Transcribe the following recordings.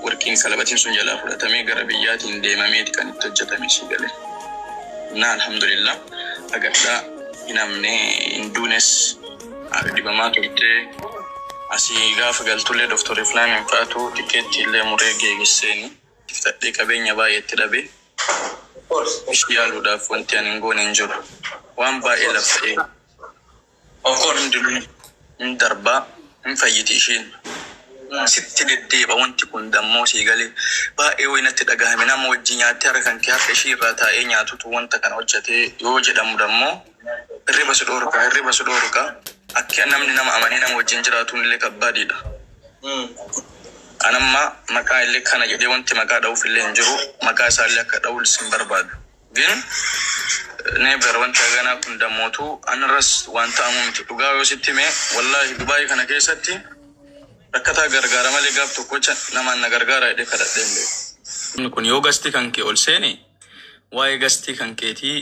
warqin kalabatin sun jala fudhatamee gara biyyaatiin deemameeti kan itti hojjetame si galee. Na alhamdulillah agaddaa hinamne induunes dibamaa turte asii gaafa galtullee doktorri filaan hin faatu tikeetti illee muree geegisseeni tiftadhee qabeenya baay'eetti dhabe ishii yaaluudhaaf wanti ani hin goone hin jiru waan baay'ee lafta'ee hin darbaa hin fayyiti ishiin sitti deddeeba wanti kun dammoo sii galee baay'ee waynatti dhagahame nama wajji nyaattee harka kan kee harka ishii irraa taa'ee nyaatutu wanta kana hojjetee yoo jedhamu dammoo hirriba si dhorka akka namni nama amanee nama wajjin jiraatuun illee kabbaadiidha. Anamma maqaa illee kana jedhee wanti maqaa dha'uuf illee hin jiru maqaa isaa illee akka dha'u sin barbaadu. Gin neeber wanta ganaa kun dammootu anarras wanta amuumti dhugaa yoo sitti mee wallaahi Dubaayii kana keessatti rakkataa gargaara malee gaaf tokkocha namaan na gargaara jedhee kadhadhee hin beeku. Inni kun yoo gastii kan kee ol seene waa'ee gastii kan keetii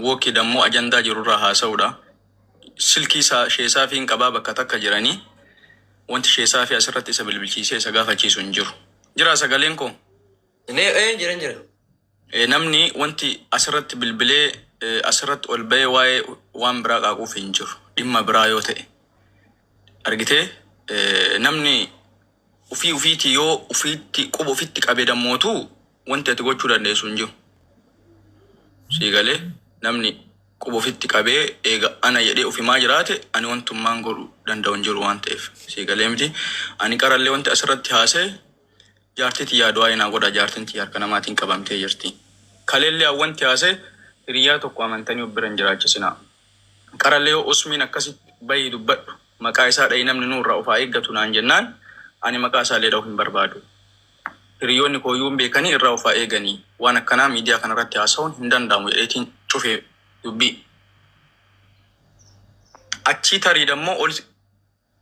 wookii dammoo ajandaa jirurraa haasa'uudha. Silkii sheesaa fi hin qabaa bakka takka jiranii wanti sheesaa fi asirratti isa bilbilchiisee isa gaafachiisu hin jiru. Jira sagaleen koo? Jira. Namni wanti asirratti bilbilee asirratti ol bahee waa'ee waan biraa qaaquuf hin jiru. Dhimma biraa yoo ta'e. Argitee namni ufiitii yoo quba ofitti qabee dammootu wanti ati gochuu dandeessu hin jiru. Siigalee namni quba ofitti qabee eega ana jedhee ofimaa jiraate ani wantummaan godhu danda'u hin jiru waan ta'eef siigalee miti ani qarallee wanti asirratti haasee jaartiitii yaadu waa'ee naa godha jaartiintii harka namaatiin qabamtee jirti. Kaleellee wanti haasee hiriyaa tokko amantanii obbiran jiraachisinaa. Qarallee yoo usmiin akkasitti bayii dubbadhu maqaa isaa dha'ii namni nurraa ofaa eeggatu naan jennaan ani maqaa isaallee dha'u hin barbaadu. Hiriyoonni kooyyuun beekanii irraa ofaa eeganii waan akkanaa miidiyaa kanarratti haasa'uun hin danda'amu jedheetiin cufee dubbii. Achii tarii dammoo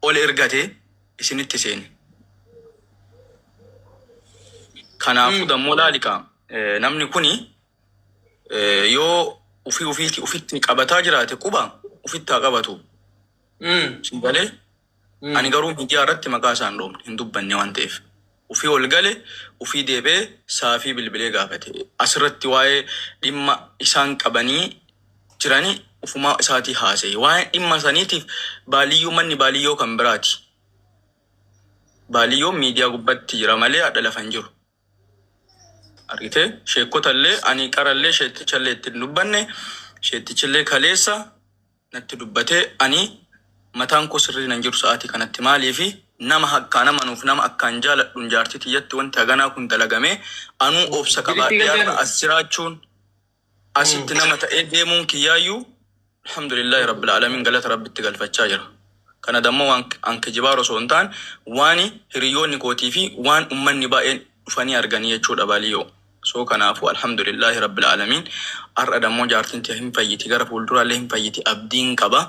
ol ergatee isinitti seene. Kanaafuu dammoo laalikaa namni kuni yoo ufitti qabataa jiraate quba ufitti haa qabatu. Siigalee ani garuu miidiyaa irratti maqaa isaan dhoofne hin dubbanne waan ta'eef. Ufii ol gale ufii deebee saafii bilbilee gaafate. Asirratti waa'ee dhimma isaan qabanii jiranii ufumaa isaatii haasa'e. Waa'ee dhimma saniitiif manni baaliyyoo kan biraati. Baaliyyoo miidiyaa gubbatti jira malee haadha lafa hin jiru. Argitee sheekkotallee ani qarallee sheettichallee itti dubbanne sheettichillee kaleessa natti dubbatee ani mataan koo sirrii nan jiru sa'aatii kanatti maaliifi nama akkaan amanuuf nama akkaan jaaladhuun jaartitiyyatti wanti haganaa kun dalagamee anuu obsa qabaadhee har'a as jiraachuun asitti nama ta'ee deemuun kiyyaayyuu alhamdulillahi rabbil alamin galata rabbitti galfachaa jira. Kana dammoo waan kijibaa osoo hin taane waan hiriyoonni kootii fi waan ummanni baay'een dhufanii arganii jechuudha baaliyyoo. So kanaafuu alhamdulillahi rabbil alamin har'a dammoo jaartinti hin fayyiti gara fuulduraallee hin fayyiti abdiin qaba.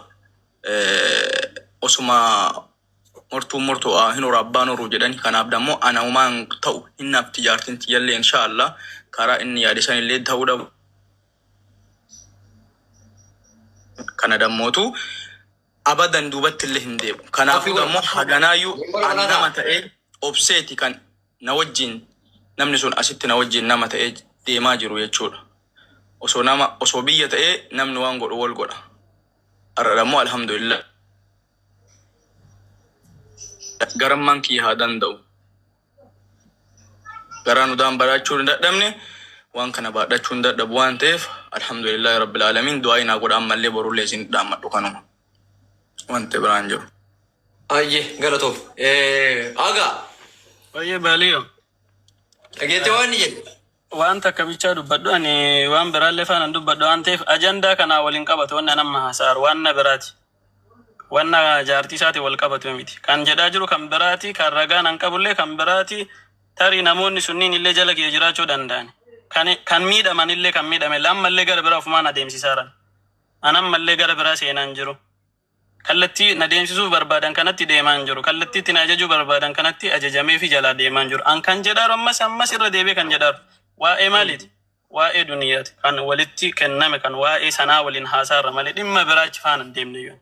Osuma mortuu hin hora abbaan horuu jedhani kanaaf dammoo ana umaan ta'u hin nafti jaartinti jallee inshaallah karaa inni yaadisan illee ta'uu dhabu. Kana dammootu abadan duubatti illee hin deebu. Kanaafuu dammoo haganaayyuu nama ta'ee obseeti kan na wajjin namni sun asitti na wajjin nama ta'ee deemaa jiru jechuudha. Osoo biyya ta'ee namni waan godhu wal godha. Har'a dammoo alhamdulillah. Garammaan kiyya haa danda'u. Garaa nu daan baraachuu hin dadhabne waan kana baadhachuu hin dadhabu waan ta'eef alhamdulillahi rabbil alamin du'aa naa godha ammallee borullee isin dhaammadhu kanuma. Wanti biraan jiru. Ayyee galatoof. Aga. Ayyee baaliyo. Dhageettee waan ni jedhe. Wanta akkabichaa dubbadhu ani waan biraallee faana dubbadhu waan ta'eef ajandaa kanaa waliin qabatu wanna nama hasaaru waan na biraati. Wanna jaartii isaati wal qabatu miti. Kan jedhaa jiru kan biraati kan ragaan an qabullee kan biraati tarii namoonni sunniin illee jala kee jiraachuu danda'an. Kan miidhaman illee kan miidhame lammallee gara biraa ofumaan adeemsisaaran. Anammallee gara biraa seenaan jiru. Kallattii na deemsisuuf barbaadan kanatti deemaa hin jiru. Kallattii itti na ajajuu barbaadan kanatti ajajamee fi jalaa deemaa hin jiru. An kan jedhaaru ammas irra deebee kan jedhaaru. Waa'ee maaliiti? Waa'ee duniyaati. Kan walitti kenname kan waa'ee sanaa waliin haasaarra malee dhimma biraachi faana hin deemne yoo.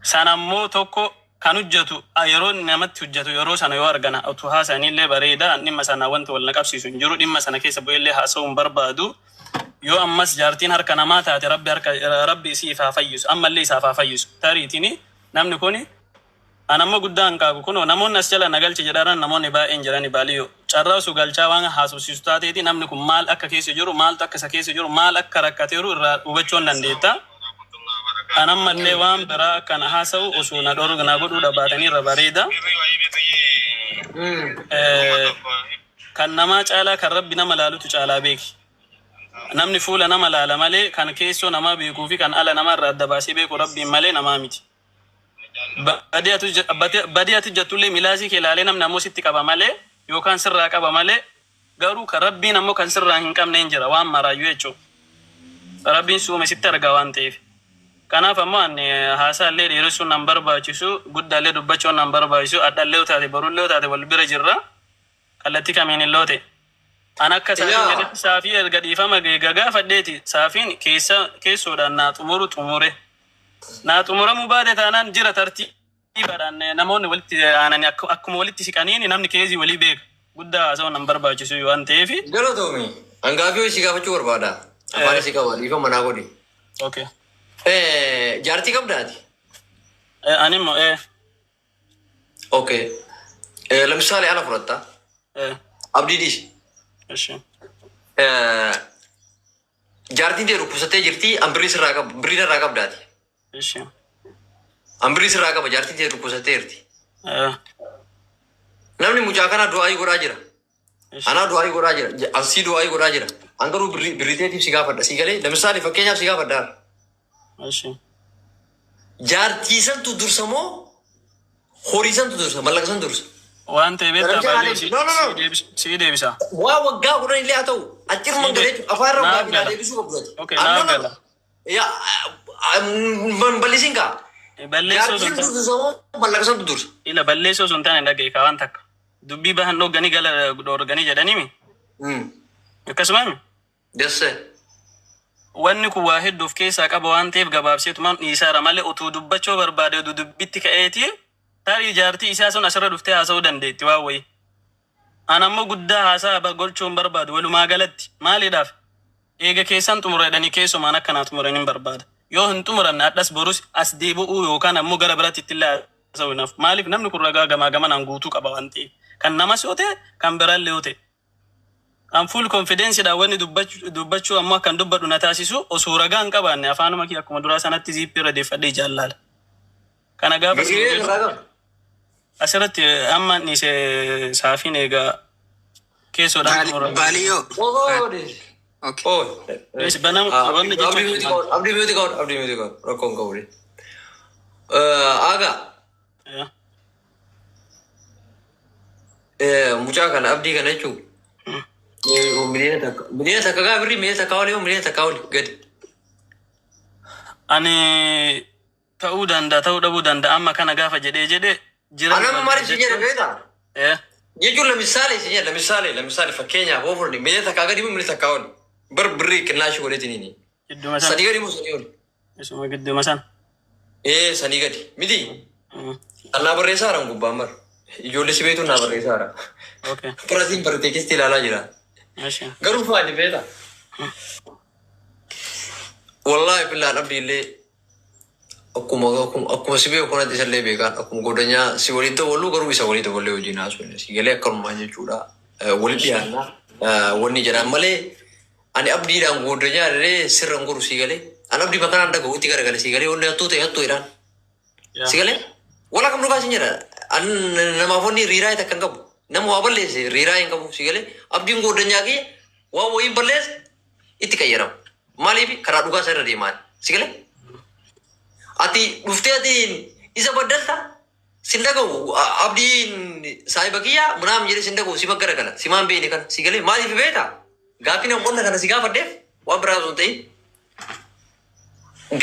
Sanammoo tokko kan hojjetu yeroo namatti hojjetu yeroo sana yoo argana utuu haasa'anillee bareeda dhimma sana wanti wal naqabsiisu hin jiru dhimma sana keessa bu'ellee haasa'uu hin barbaadu yoo ammas jaartiin harka namaa taate rabbi isii ifaa fayyisu ammallee isaaf haa fayyisu tariitini namni kuni anamma guddaan qaabu kun namoonni as jala nagalchi jedharan namoonni baay'een jirani baaliyo carraasu galchaa waan haasofsiisu taateeti namni kun maal akka keessa jiru maaltu akka isa keessa jiru maal akka rakkateeru irraa hubachuu dandeetta. Anammallee waan biraa akkana haasa'u osoo na dhorgana godhuu dhabaatanii irra bareeda. Kan namaa caalaa kan rabbi nama laalutu caalaa beeki. Namni fuula nama laala malee kan keessoo namaa beekuu fi kan ala namaa irraa adda baasee beeku rabbiin malee namaa miti. Badiyaatu jettullee milaasii kee laalee namni ammoo sitti qaba malee yookaan sirraa qaba malee garuu kan rabbiin ammoo kan sirraa hin qabne hin jira waan maraayyuu jechuudha. Rabbiin suume sitti argaa waan ta'eef. Kanaaf ammoo ani haasaallee dheeressuun nan barbaachisu guddaallee dubbachuun nan barbaachisu addallee taate borullee taate wal bira jirra kallattii kamiin illoo ta'e. An akka saafiin jedhetti saafii erga dhiifama gagaa fadheeti saafiin keessoodhaan naa xumure. Naa xumuramuu baate taanaan jira tartiibaadhaan namoonni walitti aananii akkuma walitti siqaniin namni keezii walii beeka guddaa haasa'uun nan barbaachisu waan ta'eef. Galatoomi hangaafii ho'i si gaafachuu barbaada. Afaan si qaba dhiifama naa godhi. Okay. Jaartii qabdaati? Animmoo Okay. Lamisaale ana fudhatta? Abdii dhiisi. Jaartiin tee dhukkubsattee jirti birrii irraa qabdaati? Birrii irraa qaba jaartiin tee dhukkubsattee jirti. Namni mucaa kana du'aa godhaa jira. Anaa du'aa godhaa jira. Ansii du'aa godhaa jira. An garuu birrii teetiif si gaafadha. Si galee lamisaale fakkeenyaaf si gaafadhaa. Jaartii santu dursa moo horii santu dursa mallaqa santu dursa? Waan ta'e beektaa baay'ee si deebisa. Waa waggaa kudhan illee haa ta'u achiruma galee afaan irra waggaa deebisuu qabdati. Balleessiin kaa? Jaartiin dursa moo mallaqa santu dursa? Ila balleessoo sun taane dhaga'e kaa waan takka. Dubbii bahan dhogganii gala dhoorganii jedhanimi. Akkasumaan? Dessee. Wanni kun waa hedduuf keessaa qaba waan ta'eef gabaabseetumaan dhiisaara malee utuu dubbachuu barbaade dubbitti ka'eeti tarii jaartii isaa sun asirra dhuftee haasa'uu dandeetti waan wayii. An ammoo guddaa haasaa golchuun barbaadu walumaa galatti maaliidhaaf eega keessan xumuredhanii keessumaan akkanaa xumuran hin barbaada. Yoo hin xumuranne addas borus as deebi'uu yookaan ammoo gara biraatti itti illee haasa'uu hinaaf. Maaliif namni kun ragaa gamaa gamanaan guutuu qaba waan ta'eef kan namas yoo ta'e kan biraallee yoo ta'e. An full confidence dha wanni dubbachuu ammoo akkan dubbadhu na taasisu osoo ragaa hin qabaanne afaanuma kee akkuma duraa sanatti ziippii irra deeffadhee jaallala. Kana gaafa asirratti amma dhiise saafiin eegaa keessoodhaan xumura. Baaliyyoo. Abdii miti qabu rakkoon qabu. Aagaa. Mucaa kana abdii kana jechuun. Miliyoona takka gaa birrii miliyoona takka olii miliyoona takka olii gadi. Ani ta'uu danda'a ta'uu dhabuu danda'a amma kana gaafa jedhee jira. Anama maaliif si jedhe beektaa? Jechuun lamisaale fakkeenyaaf oofurni miliyoona takka gadi miliyoona takka olii birrii qinnaashii godheetiniini. Sanii gadi moo sanii olii? Isuma gidduma san. Sanii gadi miti. Annaa barreessaa haran gubbaan bara. Ijoollee si beektu naa barreessaa hara. Pirasiin baratee keessatti ilaalaa jira. Garuu faani beektaa? Wallaahi billaan abdiillee akkuma si beeku kanatti isallee beekaan akkuma godhanyaa si waliin ta'u garuu isa waliin ta'u hojiin haasofne si galee akkanumaa jechuudha. Walitti dhiyaannaa wanni jedhaan malee ani abdiidhaan godhanyaa illee sirra hin godhu si galee an abdii makanaan dhagahu itti garagale si galee wanni hattuu ta'e hattuu jedhaan si galee walaa kam dhugaa si jedha namaaf wanni riiraa takka hin qabu nama waa balleesse riiraa hin qabu si galee abdiin godhanyaa kee waa wayiin balleesse itti qayyarama. Maaliif karaa dhugaa isa irra deemaan si galee ati dhuftee atiin isa baddalta sin dhagahu abdiin saahiba kiyyaa munaam jedhee sin dhagahu si maggara kana si maan beekne kana si galee maaliif beektaa gaaffiin qonna kana si gaafadheef waan biraa osoo hin ta'in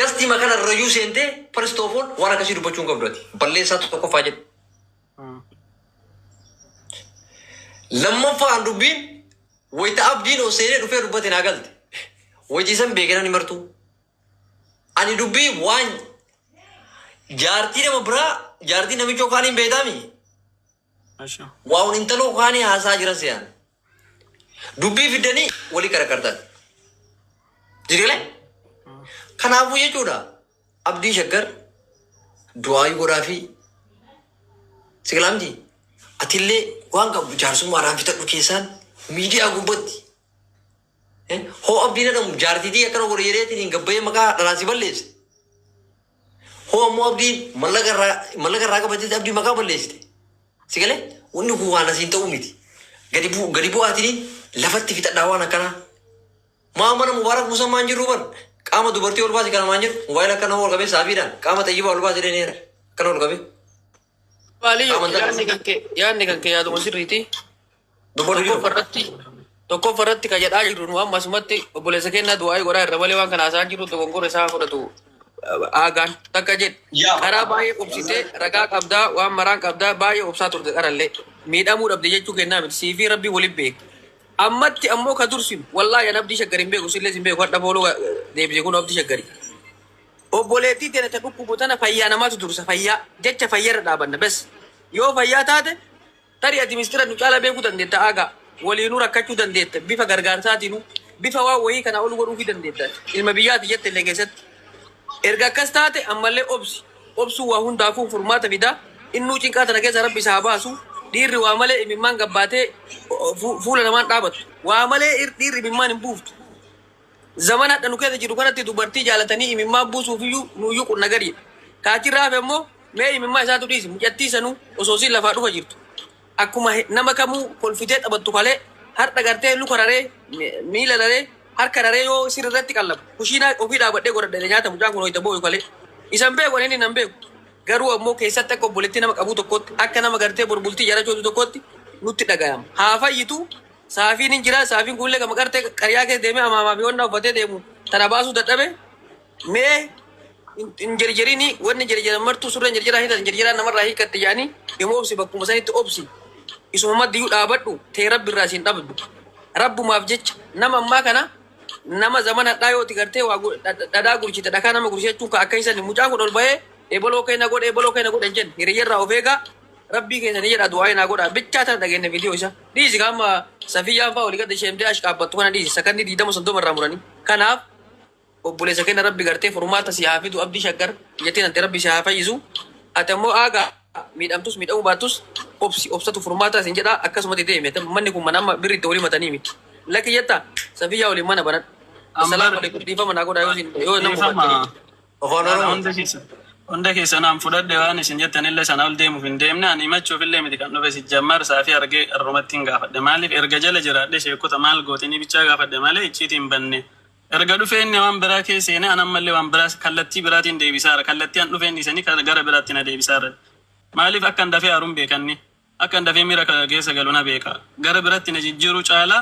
gastii makana irrayyuu seentee paristoofoon waan akkasii dubbachuu hin qabdu ati balleessaa tokkoffaa jedhu. Lammaffaan dubbiin wayita abdiin oseenee dhufee dubbate naa galte. Wajiisan beekan himartu. Ani dubbii waan jaartii nama biraa jaartii namichoo kaaniin beektaami. Masha. Waan intaloo kaanii haasaa jira siyaan. Dubbii fiddanii walii karakartan. Jiriilee? Kanaafuu jechuudha. Abdii shaggar du'aa godhaa fi sigilaamti. Atillee waan qabdu jaarsummaadhaan fitadhu keessaan miidiyaa gubbatti. Hoo abdiin jedhamu jaartiitii akkana godhe jedheetiin hin gabbayee maqaa dhalaasi balleesse. Hoo ammoo abdiin mallaqa irraa qabatee abdii maqaa balleessite. Sigalee wanni kun waan asiin ta'uu miti. Gadi bu'aatiin lafatti fixadhaa waan akkanaa. Maa mana mubaarak musammaan jirru ban qaama dubartii ol baase kana maan jiru mobaayila akkana ol qabee saafiidhaan qaama xayyibaa ol baase dheeneera akkana ol qabee. Yaadni kan kee yaaduma sirriiti. Dubartii Tokko farratti ka jedhaa jiru nu amma asumatti obboleessa kennaa du'aa godhaa irra malee waan kana haasa'aa jiru dogoggora isaa fudhatu aagaan takka jedhe. Karaa baay'ee obsitee ragaa qabdaa waan maraan qabdaa baay'ee obsaa turte qarallee miidhamuu dhabde jechuu kennaa miti siifii rabbii waliin beeka. Ammatti ammoo ka dursinu wallaahi an abdii shaggari hin beeku sillee hin beeku hadha booluu deebisee kun abdii shaggari. Obboleettii tana ta dhukkubu tana fayyaa namaatu dursa fayyaa jecha fayyarra dhaabanna bes yoo fayyaa taate tarii ati mistira nu caala beekuu dandeetta aagaa waliinuu rakkachuu dandeetta bifa gargaarsaatiinuu bifa waa wayii kana ol godhuufi dandeetta ilma biyyaati jette illee keessatti. Erga akkas taate ammallee obsuu waa hundaafuu furmaata fidaa innuu cinqaa tana keessa rabbi isaa baasu dhiirri waa malee imimmaan gabbaatee fuula namaan dhaabatu waa malee dhiirri imimmaan hin buuftu. Zaman hadha nu keessa jiru kanatti dubartii jaalatanii imimmaan buusuufiyyuu nuyyuu qunna gadi. Kaachirraaf immoo mee imimmaa isaatu dhiisi mucattii sanuu osoo siin lafaa dhufa jirtu. Akkuma nama kamuu kolfitee taphattu kalee har'a gartee luka raree miila raree harka raree yoo sirriitti qallabu kushiinaa ofii dhaabadhee godhadhee nyaata mucaan kun hoyta booyu kalee. Isan beeku inni nan beeku. Garuu ammoo keessatti akka obboleettii nama qabuu tokkotti akka nama gartee borbultii jarachootu tokkotti nutti dhagayama. Haa fayyitu saafiin hin jira saafiin kunillee gama qartee qaryaa keessa deemee amaamaa fi wanta uffatee deemu tana baasuu dadhabe mee hin jarjarini wanni jarjaran martuu surra hin jarjaraa hiitan jarjaraan namarraa hiikatte yaanii immoo obsi bakkuma sanitti obsi. Isuma maddiyyuu dhaabadhu tee rabbi irraa siin dhabdu. Rabbumaaf jecha nama ammaa kana nama zaman hadhaa yooti gartee waa dhadhaa gurchite dhakaa nama gurchechuun ka akka isan mucaan kun ol bahee eebaloo keenya godhe hin jenne hiriyyarraa of eegaa rabbii keessa ni jedha du'aa naa godha bichaa tana dhageenne viidiyoo isa dhiisi kaama safiyyaan fa'aa olii gadi sheemtee ash qaabbattu kana dhiisi sakanni 20 irraa muranii kanaaf obboleessa keenya rabbi gartee furmaata si haa fidu abdii shaggar jettee nante rabbi si haa fayyisu ati ammoo aagaa miidhamtus miidhamuu baattus obsatu furmaata sin jedha akkasumatti deeme manni kun mana amma birriitti walii matanii miti lakki jetta safiyyaa waliin mana banadhu. Assalaamu alaikum dhiifama naa godhaa yoo nama hunda keessanaan fudhadhe waan isin jettanillee sana ol deemuuf hin deemne ani himachuufillee miti kan dhufe sijjammar saafii argee irrumatti hin gaafadhe maaliif erga jala jiraadhe sheekota maal gootinii bichaa gaafadhe malee icciiti hin banne erga dhufe inni waan biraa keessa inni anammallee waan biraa kallattii biraatiin deebisaara kallattii an dhufe inni isanii gara biraatti na deebisaara maaliif akka hin dafee haruun beekanni akka hin dafee miira keessa galuna beeka gara biraatti na jijjiiruu caalaa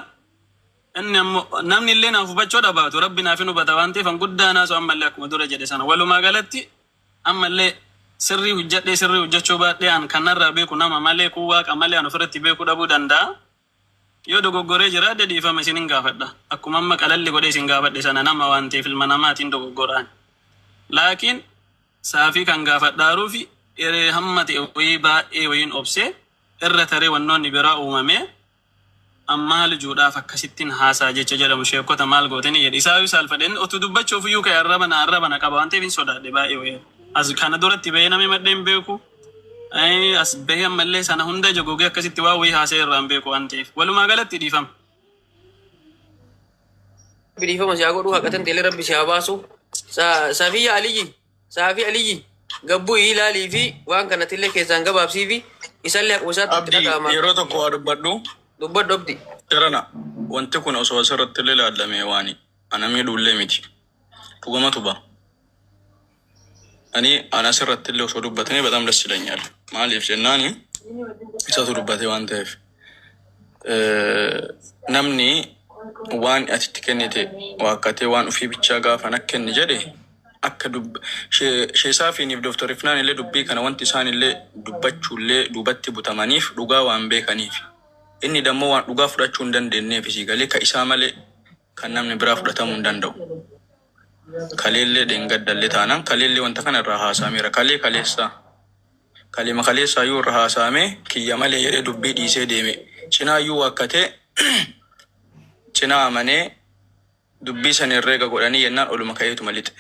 inni ammoo namni illee naaf hubachuu dhabaatu rabbi naaf hin hubata waan ta'eef an guddaa naasoo ammallee akkuma dura jedhe sana walumaa galatti ammallee sirrii hojjechuu baadhee an kanarraa beeku nama malee kun waaqa malee an ofirratti beekuu dhabuu danda'a. Yoo dogoggoree jiraadde dhiifama isin hin gaafadha. Akkuma amma qalalli godhee isin gaafadhe sana nama waan ta'eef ilma namaatiin dogoggoraan. Laakiin saafii kan gaafadhaaruuf hamma ta'e wayii baay'ee wayiin obsee irra taree wannoonni biraa uumamee amma lijuudhaaf akkasittiin haasaa jecha jedhamu sheekota maal gootanii jedhe isaayuu saalfadheen otuu dubbachuuf iyyuu ka'e arrabana qaba waan ta'eef hin sodaadhe baay'ee wayii. As kana duratti bahee namni maddeen beeku as bahee ammallee sana hunda jagogee akkasitti waa wayii haasee irraan beeku waan ta'eef walumaa galatti dhiifama. Dhiifama siyaa godhuu haqatan teelee rabbi siyaa baasu saafii aliyyi gabbuu ilaalii fi waan kanattillee keessaan gabaabsii fi isallee akkuma isaatti dhaga'ama. Yeroo tokko waa dubbadhu. Dubbadhu abdi. Jarana wanti kun osoo asirratti illee ilaallamee waani ana miidhullee miti dhugumatu ba'a. Ani asirratti illee osoo dubbatanii በጣም ደስ ይለኛል maaliif jennaani isatu dubbate waan ta'eef namni waan atitti kennite waakkatee waan ofii bichaa gaafa na kenni jedhe akka sheesaafiiniif Dr. Ifnaan illee dubbii kana wanti isaan illee dubbachuullee duubatti butamaniif dhugaa waan beekaniif inni dammoo waan dhugaa fudhachuu hin dandeenyeef isii galee ka isaa malee kan namni biraa fudhatamuu hin danda'u. Kaleellee deengaddallee taanaan kaleellee wanta kana irraa haasameera kaleessa kalima kaleessa yuu irra haasaame kiyya malee jedhee dubbii dhiisee deeme. Cinaa yuu akkatee cinaa amanee dubbii san herreega godhanii yennaan oluma ka'eetuma lixe.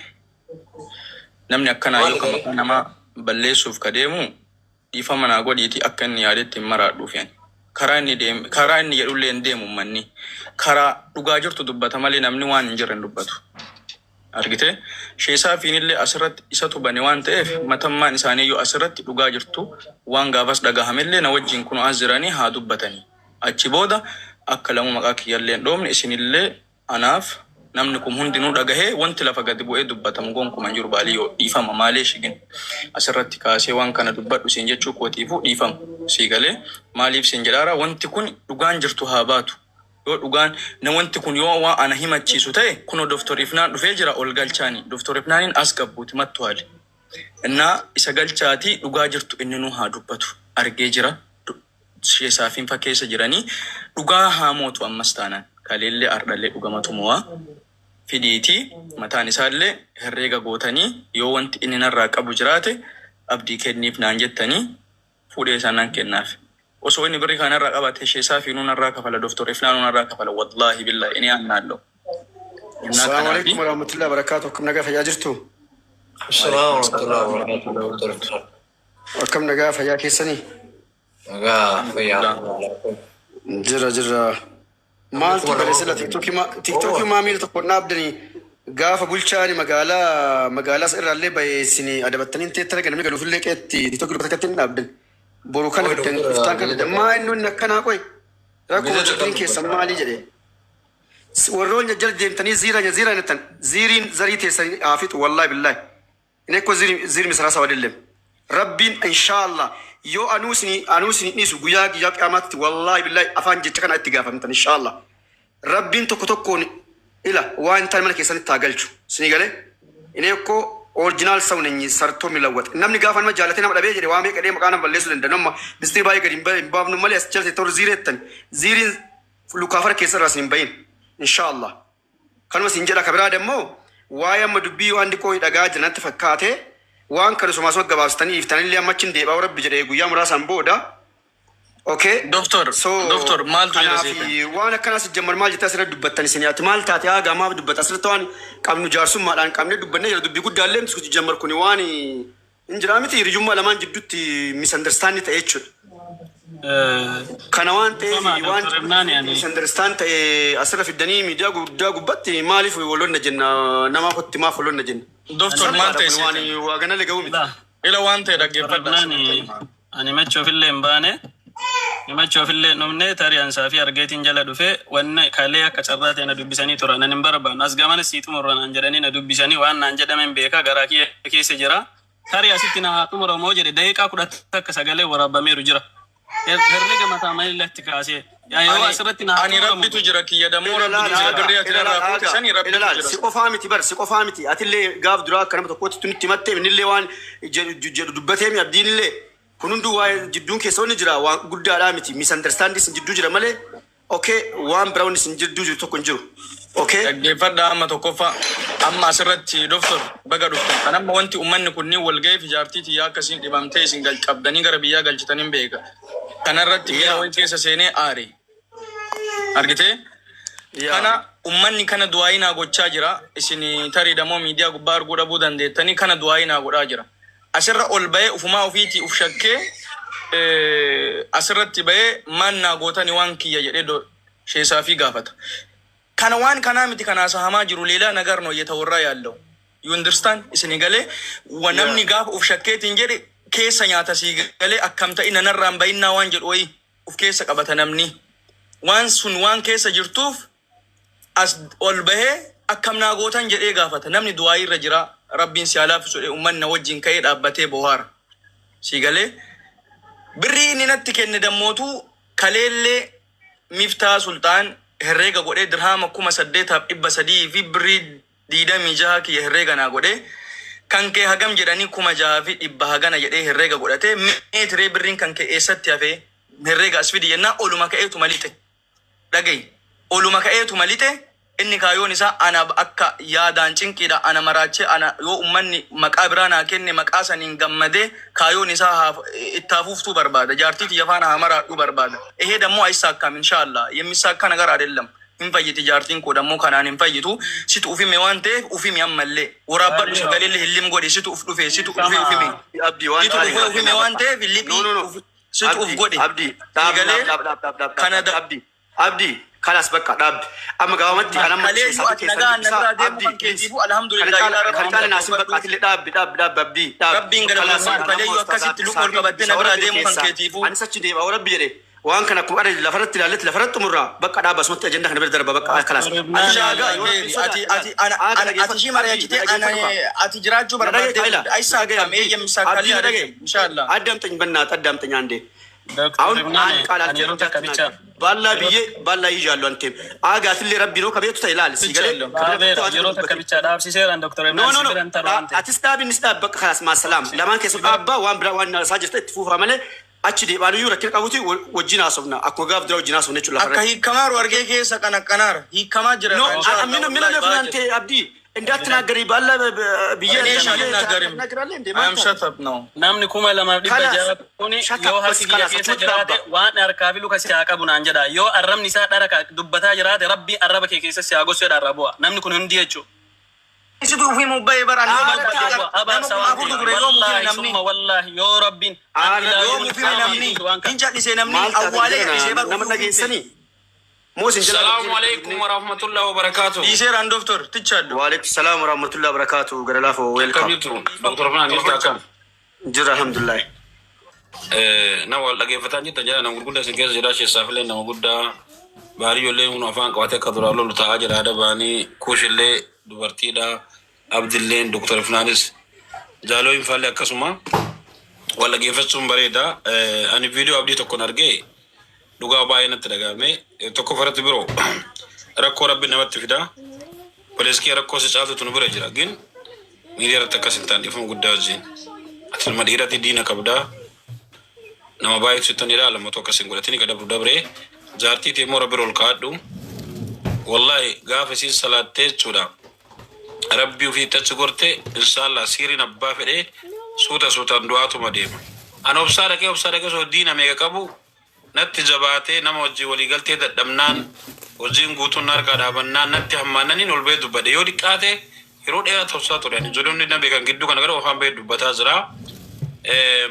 Namni akkanaa yoo kan maqaa namaa balleessuuf ka deemu dhiifama naa godhiiti akka inni yaadetti hin maraadhuuf yani. Karaa inni jedhullee hin deemu manni. Karaa dhugaa jirtu dubbata malee namni waan hin jirre hin dubbatu. Argite sheesaa fiinillee asirratti isatu bane waan ta'eef matammaan isaanii yoo asirratti dhugaa jirtu waan gaafas dhagahamellee na wajjin kun as jiranii haa dubbatanii. Achi booda akka lamu maqaa kiyyallee hin dhoofne isinillee anaaf namni kun hundinuu dhagahee wanti lafa gadi bu'ee dubbatamu gonkuman jiru baalii yoo dhiifama maalee shigin asirratti kaasee waan kana dubbadhu siin jechuu kootiifuu dhiifama sii galee maaliif siin jedhaara wanti kun dhugaan jirtu haa baatu. Yoo dhugaan na wanti kun yoo waan ana himachiisu ta'e kunoo Dr. Ifnaan dhufee jira ol galchaanii Dr. Ifnaaniin as gabbuuti mattu haali. Innaa isa galchaatii dhugaa jirtu inni nuu haa dubbatu argee jira. Sheesaafiin fakkeessa jiranii dhugaa haa mootu ammas taanaan kaleellee ardhallee dhugamatu mo'aa fidiitii mataan isaallee herreega gootanii yoo wanti inni narraa qabu jiraate abdii kenniif naan jettanii fuudhee isaan kennaaf. Osoo inni birrii kanarraa qabate sheesaafi nunarraa kafala Dr. Ifnaan nunarraa kafala wallahi billahi inni annaallo. Assalamu alaikum warahmatullahi wabarakatuh. Akkam nagaa fayyaa jirtu? Assalamu alaikum warahmatullahi wabarakatuh. Akkam nagaa fayyaa keessanii? Nagaa fayyaa. Jira. Maaltu barreessila TikTok maamila tokko dhaabdanii gaafa bulchaani magaalaa irraallee bayeessini adabattanii teettara ganamni galuufillee qeetti TikTok dubbata dhaabdan. Boru kan iftaan kan maa inni akkanaa qoy rakkoo wajjin keessan maalii jedhee warroon jala deemtanii ziira nettan ziiriin zarii teessanii haafixu wallahi billahi inni ekko ziiri misraasa wadillee rabbiin inshaallah yoo anuusini dhiisu guyyaa qaamaatti wallahi billahi afaan jecha kana itti gaafamtan inshaallah rabbiin tokkoon ila waan tan mana keessanitti haa galchu sinii galee inni ekko original sound ni sarto milawat namni gaafa nama jaalate nama dhabee jedhe waa meeqa dhee maqaa nama balleessuu danda'u amma bistii baay'ee gadi hin baafnu malee as jalate tor ziirettan ziiriin lukaafara keessa irraas hin bayin inshaallah kanuma siin jedha kabiraa demmoo waa'ee amma dubbii waan dhiqoo dhagaa jiranatti fakkaate waan kana sumaasuma gabaabsitanii iftanillee ammachi hin deebaa rabbi jedhee guyyaa muraasaan booda okay Doctor maaltu jira seetan waan akkanas jammar maal jettaa asirra dubbattan isin ati maal taate haa gaamaaf dubbata asirratti waan qabnu jaarsummaadhaan qabnee dubbannee jira dubbii guddaallee nuti jammar kun waan hin jiraa miti hiriyummaa lamaan jidduutti misunderstand ta'e jechuudha. Kana waan ta'eef waan misunderstand ta'e asirra fiddanii miidiyaa guddaa gubbatti maaliif waloonna jenna namaa kotti maaf waloonna jenna. Doctor maal ta'e waan waa ganale ga'u miti. Ila waan ta'e dhaggeeffadha. Ani machoofillee hin baane nimachoofillee dhumne tariyaan saafii argeetiin jala dhufe wanna kalee akka carraa ta'e na dubbisanii turan nan hin barbaanne as gamana siitumurra naan jedhanii na dubbisanii waan naan jedhamen beekaa garaa keessa jira tarii asitti na haa xumuramoo jedhe daqiiqaa 10 akka sagalee waraabameeru jira herrega mataa malillatti kaasee yoo asirratti na ani rabbitu jira kiyya damoo rabbitu jira birrii ati irraa fuute sani rabbitu jira si qofaa miti atillee gaaf duraa akka nama tokkotti tunitti mattee innillee waan jedhu dubbateemi abdiinillee kun hundu waa'ee jidduun keessoonni jira waan guddaadhaa miti misunderstanding sin jidduu jira malee okay waan biraawun sin jidduu jiru tokko hin jiru okay dhaggeeffadha amma tokkoffaa amma asirratti Doctor baga dhuftan kan amma wanti ummanni kunniin wal ga'ee fi jaartiitii akkasiin dhibamtee isin qabdanii gara biyyaa galchitaniin beeka kanarratti biyya wayii keessa seenee aare argitee kana ummanni kana du'aayinaa gochaa jira isin tarii damoo miidiyaa gubbaa arguu dhabuu dandeettanii kana du'aayinaa godhaa jira. Asirra ol bahee ufumaa ofiitii uf shakkee asirratti bahee mannaa gootani waan kiyya jedhee sheesaa fi gaafata. Kana waan kanaa miti kanaa sahamaa jiru leelaa nagarnoo yetawarraa yaallau. You understand? Isini galee namni gaafa uf shakkeetiin jedhe keessa nyaata sii galee akkam ta'e nanarraan bayinnaa waan jedhu wayii uf keessa qabata namni. Waan sun waan keessa jirtuuf as ol bahee akkam naa gootan jedhee gaafata. Namni du'aa irra jira. Rabbiin si alaafisu ummanna wajjin ka'ee dhaabbatee bohaara. Si galee birrii inni natti kenne dammootu kaleellee Miftaa Sultaan herreega godhee dirhama 8,300 fi birrii 26 kiyya herreega naa godhee kan kee hagam jedhanii 6,100 hagana jedhee herreega godhatee meetiree birriin kan kee eessatti hafee herreega as fidi yennaa oluma ka'eetu malite. Dhagayi oluma ka'eetu malite inni kaayoon isaa ana akka yaadaan cinqiidha ana maraache ana yoo ummanni maqaa biraa naa kenne maqaa saniin gammadee kaayoon isaa ittaafuuftuu barbaada jaartiiti yafaana hamaraadhu barbaada ehee dammoo aysaakkaam inshaallah yemmisaakka nagar adellam hin fayyiti jaartiin koo dammoo kanaan hin fayyitu situ ufime waan ta'eef ufimi ammallee waraabadhu sagalillee hillim godhe situ uf dhufe situ ufime abdii waan situ ufime waan ta'eef hillibii situ uf godhe abdii kana abdii kalas bakka dhaab amma gaawamatti anam malee yoo ati nagaa narraa deemu kan keetiifu alhamdulillah kan kana naasin bakka atille dhaab abdii rabbiin galma malee yoo akkasitti luqol qabatte narraa deemu kan keetiifu anis achi deema rabbi jedhe waan kana akkuma adda lafarratti ilaalletti lafarratti murraa bakka dhaab asumatti ajenda kana bira darba bakka kalas ati shii mari'achite ati jiraachuu barbaadde aysaa gaya mee yemmisaa kalli inshallah addamtኝ በእናትህ አዳምጠኝ አንዴ አሁን አንድ ቃል አትጨርጭ ባላ ይዣለሁ አንተም አጋትል ረቢ ነው ከቤቱ ተይላል ሲገለ የሮ ተከብቻ ዳብ ሲሰራን ዶክተር አትስታብ ንስታብ በቃ خلاص ما سلام ለማን ከሰባባ ዋን ብራ ዋን ሳጀስተ ትፉፋ ማለ አቺ ዴባሉ ይረከ ቀቡቲ ወጂና ሶብና አኮ ጋብ ድራው ጂና ሶብነ ቹላ አካ ሂከማር ወርጌ ከሰ ቀነቀናር ሂከማ ጅራ ምን ለፍናንተ አብዲ እንዳትናገሪ ባላ ብየኔሽ አልናገርም አም ሸተብ ነው namni kuma lama dhibba jaha kuni yoo harki biyya keessa jiraate waan harkaafilu kasi haa qabu naan jedha yoo arrabni isaa dhara dubbataa jiraate rabbi arraba kee keessa si haa gosu jedha arrabu'a namni kun hundi jechuu isitu ufi mubbaye baran wallahi yoo rabbiin yoo mufi namni inja dhise namni awwaale dhise bar nama dhageessanii السلام عليكم ورحمة الله وبركاته. يسيران دكتور تشاد. وعليكم السلام ورحمة الله وبركاته. قرلاف ويلكم. دكتور فلان يفتح جرا الحمد لله. نوال لقي فتاني تجاه نقول كده سجى زراعة السافلين نقول ده باريو اللي هو نافان قواتك كدر الله تعاجر هذا باني كوش اللي دبرتي ده عبد الله دكتور فلانيس جالو ينفعل كسمة ولا قي فتشون بريدا أنا فيديو أبدي تكون أرجع dhugaa baay'ee natti dhagahame tokko farati biroo rakkoo rabbi namatti fida pooliskii rakkoo si caaltutu nu bira jira gin miidiyaa irratti akkas hin taane ifuma guddaa wajjin ati ilma dhiiraatti diina qabdaa nama baay'eetu sittan ilaalamatu akkas hin godhatini gadabru dabree jaartiiti immoo rabbi ol kaadhu wallahi gaafa isiin salaattee jechuudha rabbi ofii tachi gorte inshallah siiriin abbaa fedhee suutaan du'aatuma deema ana obsaa dhaqee soo diina meeqa qabu natti jabaatee nama wajjin walii galtee dadhabnaan hojiin guutuun harkaa dhaabannaan natti hammaananiin ol bee dubbadhe yoo dhiqqaate yeroo dheeraa ta'usaa ture ani ijoolleen na beekan gidduu kana gara ofaan bee dubbataa jira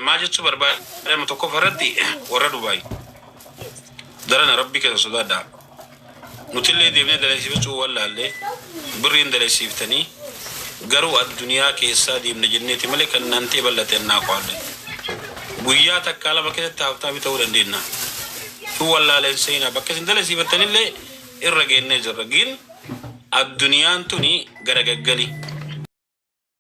maal jechuu barbaadama tokko farratti warra Dubaay darana rabbi keessa sodaadha nutillee deemnee daleessifachuu wallaallee birriin daleessiftanii garuu addunyaa keessaa deemne jenneeti malee kan naantee bal'ate naa qaalle guyyaa takkaa lama keessatti haftaa ta'uu dandeenya tu wallaaleen seenaa bakka isin daleessifattanillee irra geennee jirra gin addunyaan tuni gara gaggali